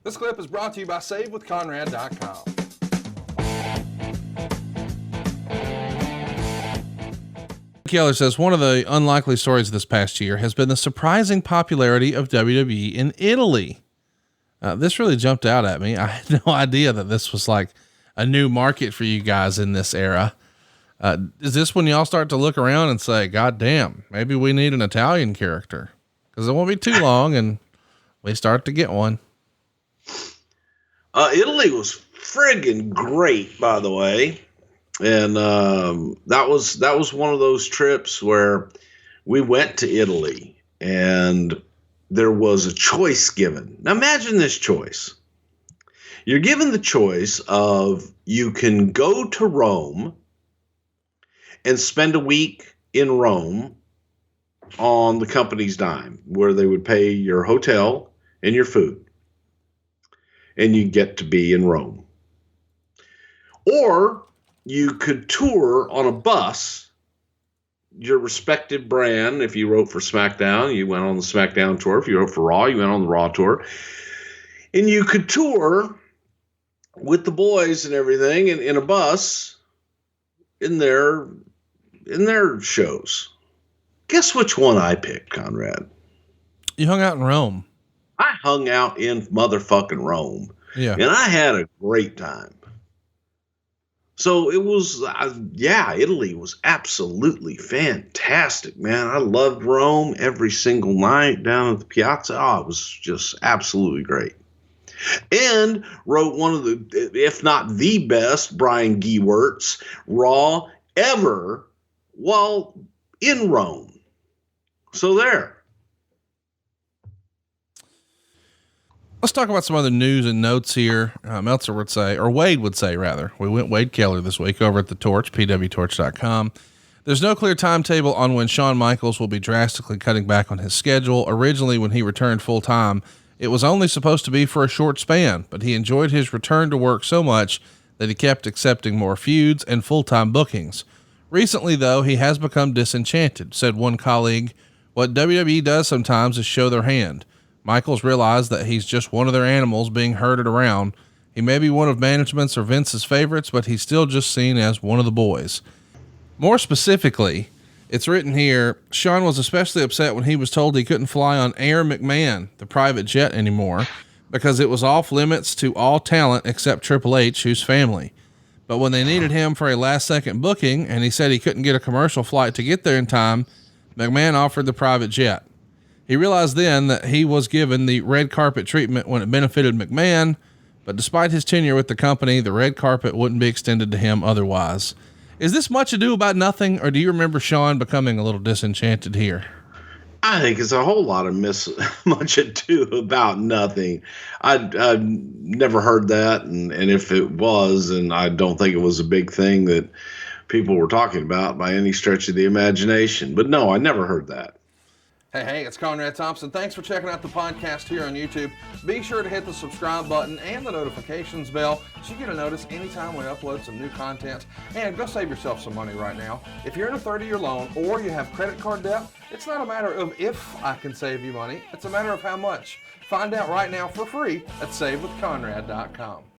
This clip is brought to you by SaveWithConrad.com. Keller says one of the unlikely stories this past year has been the surprising popularity of WWE in Italy. This really jumped out at me. I had no idea that this was like a new market for you guys in this era. Is this when y'all start to look around and say, God damn, maybe we need an Italian character? Because it won't be too long and we start to get one. Italy was friggin' great, by the way. And that was one of those trips where we went to Italy and there was a choice given. Now imagine this choice. You're given the choice of you can go to Rome and spend a week in Rome on the company's dime, where they would pay your hotel and your food, and you get to be in Rome. Or you could tour on a bus, your respective brand. If you wrote for SmackDown, you went on the SmackDown tour. If you wrote for Raw, you went on the Raw tour. And you could tour with the boys and everything in a bus in their shows. Guess which one I picked, Conrad? You hung out in Rome. I hung out in motherfucking Rome. Yeah. And I had a great time. So it was, Italy was absolutely fantastic, man. I loved Rome every single night down at the piazza. Oh, it was just absolutely great. And wrote one of the, if not the best, Brian Gewirtz Raw ever while in Rome. So there. Let's talk about some other news and notes here. Meltzer would say, or Wade would say rather, we went Wade Keller this week over at the Torch, pwtorch.com. There's no clear timetable on when Shawn Michaels will be drastically cutting back on his schedule. Originally, when he returned full time, it was only supposed to be for a short span, but he enjoyed his return to work so much that he kept accepting more feuds and full-time bookings. Recently, though, he has become disenchanted, said one colleague. What WWE does sometimes is show their hand. Michaels realized that he's just one of their animals being herded around. He may be one of management's or Vince's favorites, but he's still just seen as one of the boys. More specifically, it's written here, Shawn was especially upset when he was told he couldn't fly on Air McMahon, the private jet, anymore, because it was off limits to all talent except Triple H, who's family. But when they needed him for a last-second booking, and he said he couldn't get a commercial flight to get there in time, McMahon offered the private jet. He realized then that he was given the red carpet treatment when it benefited McMahon, but despite his tenure with the company, the red carpet wouldn't be extended to him otherwise. Is this much ado about nothing, or do you remember Shawn becoming a little disenchanted here? I think it's a whole lot of much ado about nothing. I've never heard that, and if it was, and I don't think it was a big thing that people were talking about by any stretch of the imagination. But no, I never heard that. Hey, it's Conrad Thompson. Thanks for checking out the podcast here on YouTube. Be sure to hit the subscribe button and the notifications bell so you get a notice anytime we upload some new content. And go save yourself some money right now. If you're in a 30-year loan or you have credit card debt, it's not a matter of if I can save you money. It's a matter of how much. Find out right now for free at SaveWithConrad.com.